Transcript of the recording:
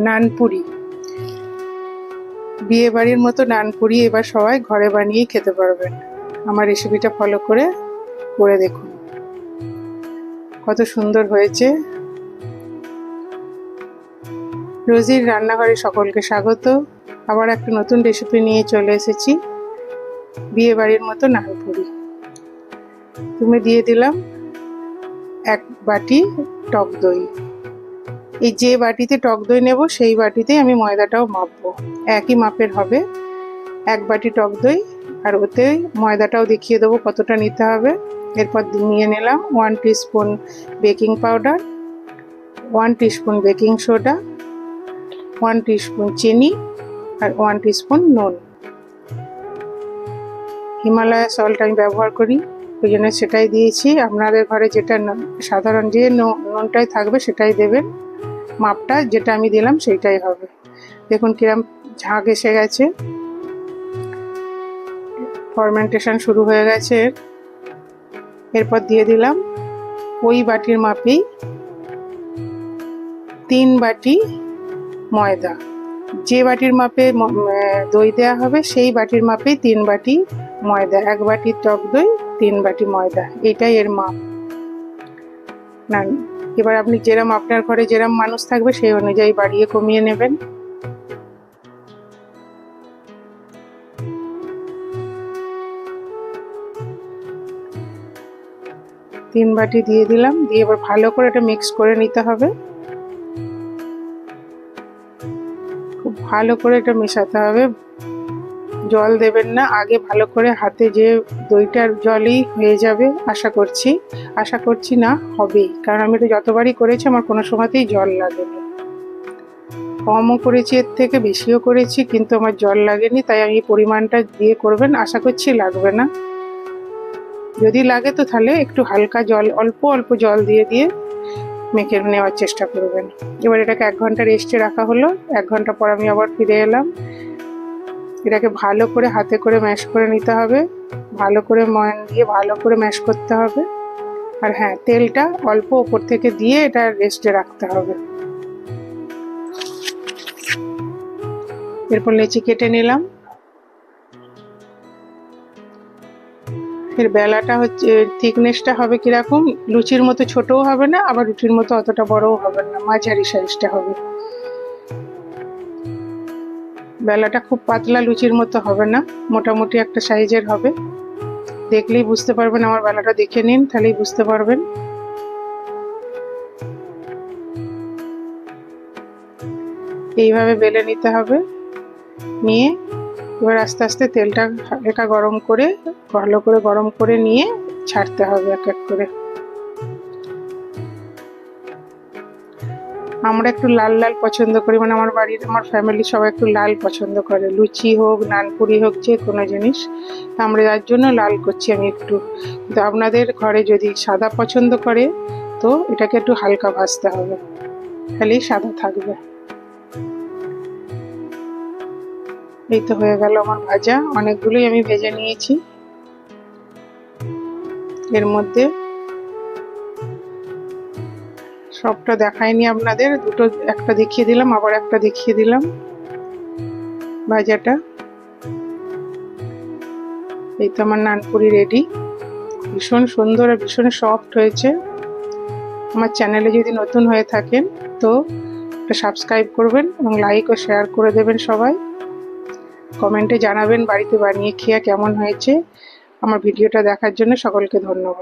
নানপুরি। বিয়ে বাড়ির মতো নানপুরি এবার সবাই ঘরে বানিয়ে খেতে পারবেন। আমার রেসিপিটা ফলো করে দেখুন, কত সুন্দর হয়েছে। রোজির রান্নাঘরে সকলকে স্বাগত। আবার একটা নতুন রেসিপি নিয়ে চলে এসেছি, বিয়ে বাড়ির মতো নানপুরি। তুমি দিয়ে দিলাম 1 বাটি টক দই। এই যে বাটিতে টক দই নেব সেই বাটিতেই আমি ময়দাটাও মাপবো, একই মাপের হবে। 1 বাটি টক দই, আর ওতে ময়দাটাও দেখিয়ে দেবো কতটা নিতে হবে। এরপর নিয়ে নিলাম 1 teaspoon baking powder, 1 teaspoon baking soda, 1 teaspoon চিনি, আর 1 টিস্পুন নুন। হিমালয়া সল্ট আমি ব্যবহার করি, ওই জন্য সেটাই দিয়েছি। আপনাদের ঘরে যেটা সাধারণ যে নুনটাই থাকবে সেটাই দেবেন, মাপটা যেটা আমি দিলাম সেইটাই হবে। দেখুন কিরম ঝাঁক এসে গেছে, ফার্মেন্টেশন শুরু হয়ে গেছে। এরপর দিয়ে দিলাম ওই বাটির মাপেই 3 বাটি ময়দা। যে বাটির মাপে দই দেওয়া হবে সেই বাটির মাপেই 3 বাটি ময়দা। 1 বাটি টক দই, 3 বাটি ময়দা, এটাই এর মাপ। না, এবার আপনি যেরকম আপনার ঘরে যেরকম মানুষ থাকবে সেই অনুযায়ী বাড়িয়ে কমিয়ে নেবেন। তিন বাটি দিয়ে দিলাম, দিয়ে এবার ভালো করে এটা মিক্স করে নিতে হবে। খুব ভালো করে এটা মেশাতে হবে, জল দেবেন না। আগে ভালো করে হাতে যে দইটার জলই হয়ে যাবে আশা করছি না হবেই, কারণ আমি এটা যতবারই করেছি আমার কোনো সময়তেই জল লাগেনি। কমও করেছি, এর থেকে বেশিও করেছি, কিন্তু আমার জল লাগেনি। তাই আমি পরিমাণটা দিয়ে করবেন, আশা করছি লাগবে না। যদি লাগে তো তাহলে একটু হালকা জল, অল্প অল্প জল দিয়ে মেখে নেওয়ার চেষ্টা করবেন। এবার এটাকে 1 ঘন্টা রেস্টে রাখা হলো। 1 ঘন্টা পর আমি আবার ফিরে এলাম। এটাকে ভালো করে হাতে করে ম্যাশ করে নিতে হবে, ভালো করে ময়ান দিয়ে ভালো করে ম্যাশ করতে হবে। আর হ্যাঁ, তেলটা অল্প ওপর থেকে দিয়ে এটা রেস্টে রাখতে হবে। এরপর লেচি কেটে নিলাম। এর বেলাটা হচ্ছে, থিকনেসটা হবে কিরকম, লুচির মতো ছোটও হবে না, আবার রুটির মতো অতটা বড়ও হবে না, মাঝারি সাইজটা হবে। বেলাটা খুব পাতলা লুচির মতো হবে না, মোটামুটি একটা সাইজের হবে। দেখলেই বুঝতে পারবেন, আমার বেলাটা দেখে নিন, তাহলেই বুঝতে পারবেন। এইভাবে বেলে নিতে হবে। নিয়ে এবার আস্তে আস্তে তেলটা হালকা গরম করে, ভালো করে গরম করে নিয়ে ছাড়তে হবে এক এক করে। আমরা একটু লাল লাল পছন্দ করি, মানে আমার ফ্যামিলি সবাই একটু লাল পছন্দ করে, লুচি হোক নানপুরি হোক যে কোনো জিনিস। আমরা যার জন্য লাল করছি আমি একটু। কিন্তু আপনাদের ঘরে যদি সাদা পছন্দ করে তো এটাকে একটু হালকা ভাজতে হবে, তাহলেই সাদা থাকবে। এই তো হয়ে গেল আমার ভাজা, অনেকগুলোই আমি ভেজে নিয়েছি। এর মধ্যে সবটা দেখাইনি আপনাদের, একটা দেখিয়ে দিলাম, আবার একটা দেখিয়ে দিলাম ভাজাটা। এই তো আমার নানপুরি রেডি, ভীষণ সুন্দর আর ভীষণ সফট হয়েছে। আমার চ্যানেলে যদি নতুন হয়ে থাকেন তো একটা সাবস্ক্রাইব করবেন এবং লাইক ও শেয়ার করে দেবেন সবাই। কমেন্টে জানাবেন বাড়িতে বানিয়ে খেয়ে কেমন হয়েছে। আমার ভিডিওটা দেখার জন্য সকলকে ধন্যবাদ।